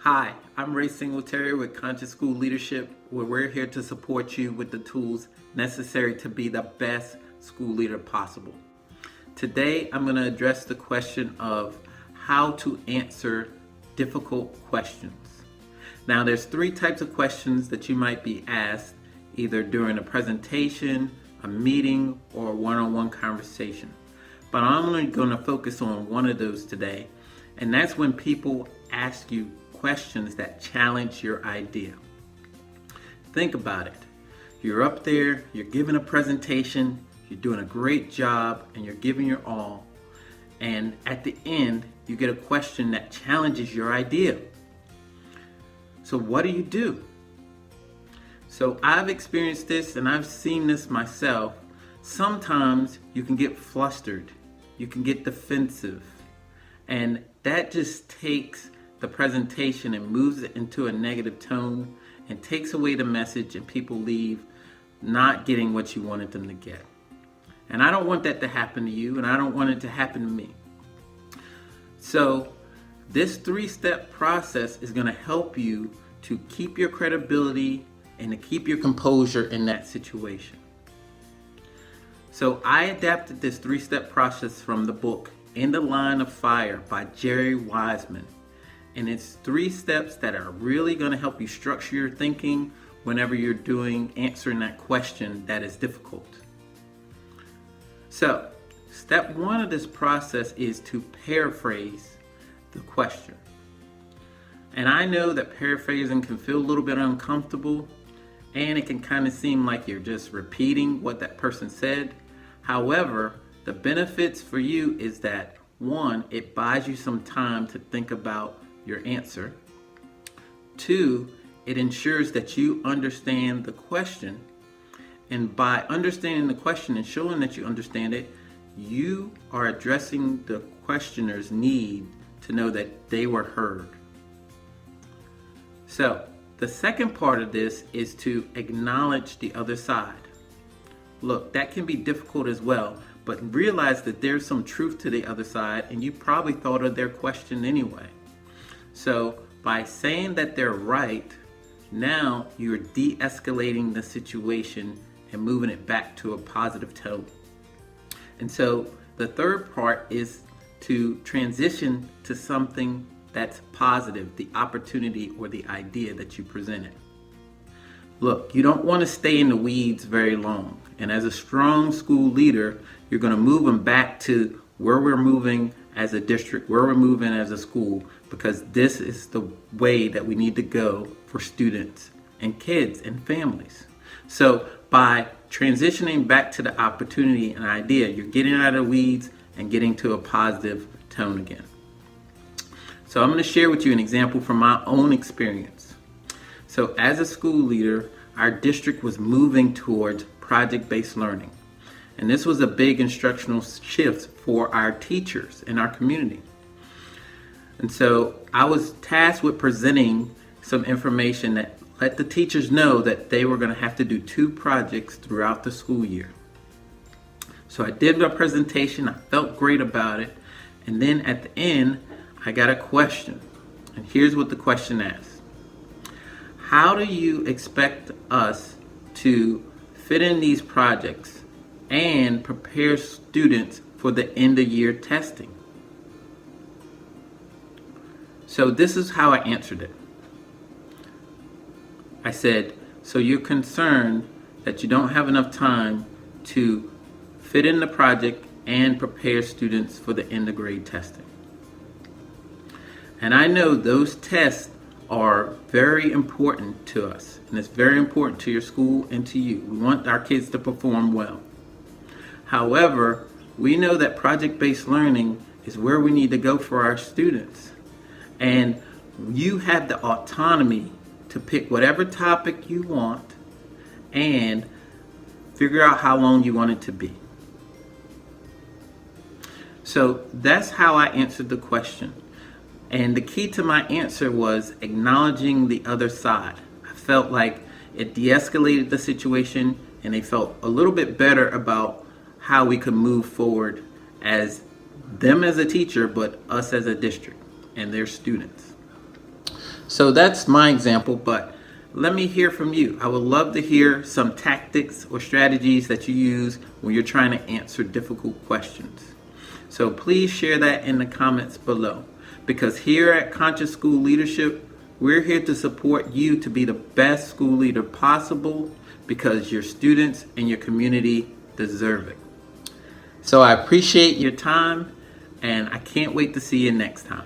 Hi, I'm Ray Singletary with Conscious School Leadership, where we're here to support you with the tools necessary to be the best school leader possible. Today, I'm going to address the question of how to answer difficult questions. Now, there's three types of questions that you might be asked, either during a presentation, a meeting, or a one-on-one conversation. But I'm only going to focus on one of those today, and that's when people ask you questions that challenge your idea. Think about it. You're up there, you're giving a presentation, you're doing a great job, and you're giving your all. And at the end, you get a question that challenges your idea. So what do? So I've experienced this and I've seen this myself. Sometimes you can get flustered, you can get defensive, and that just takes the presentation and moves it into a negative tone and takes away the message, and people leave not getting what you wanted them to get. And I don't want that to happen to you, and I don't want it to happen to me. So this three-step process is going to help you to keep your credibility and to keep your composure in that situation. So I adapted this three-step process from the book In the Line of Fire by Jerry Wiseman. And it's 3 steps that are really going to help you structure your thinking whenever you're answering that question that is difficult. So, step 1 of this process is to paraphrase the question. And I know that paraphrasing can feel a little bit uncomfortable, and it can kind of seem like you're just repeating what that person said. However, the benefits for you is that 1, it buys you some time to think about your answer. 2, it ensures that you understand the question. And by understanding the question and showing that you understand it, you are addressing the questioner's need to know that they were heard. So, the second part of this is to acknowledge the other side. Look, that can be difficult as well, but realize that there's some truth to the other side, and you probably thought of their question anyway. So by saying that they're right, now you're de-escalating the situation and moving it back to a positive tone. And so the third part is to transition to something that's positive, the opportunity or the idea that you presented. Look, you don't want to stay in the weeds very long. And as a strong school leader, you're going to move them back to where we're moving as a district, where we're moving as a school, because this is the way that we need to go for students and kids and families. So by transitioning back to the opportunity and idea, you're getting out of the weeds and getting to a positive tone again. So I'm going to share with you an example from my own experience. So as a school leader, our district was moving towards project-based learning. And this was a big instructional shift for our teachers in our community. And so I was tasked with presenting some information that let the teachers know that they were going to have to do 2 projects throughout the school year. So I did my presentation, I felt great about it, and then at the end, I got a question. And here's what the question asks. How do you expect us to fit in these projects and prepare students for the end of year testing? So this is how I answered it. I said, so you're concerned that you don't have enough time to fit in the project and prepare students for the end of grade testing. And I know those tests are very important to us, and it's very important to your school and to you. We want our kids to perform well. However, we know that project-based learning is where we need to go for our students. And you have the autonomy to pick whatever topic you want and figure out how long you want it to be. So that's how I answered the question. And the key to my answer was acknowledging the other side. I felt like it de-escalated the situation, and they felt a little bit better about how we could move forward as them as a teacher, but us as a district and their students. So that's my example, but let me hear from you. I would love to hear some tactics or strategies that you use when you're trying to answer difficult questions. So please share that in the comments below, because here at Conscious School Leadership, we're here to support you to be the best school leader possible, because your students and your community deserve it. So I appreciate your time, and I can't wait to see you next time.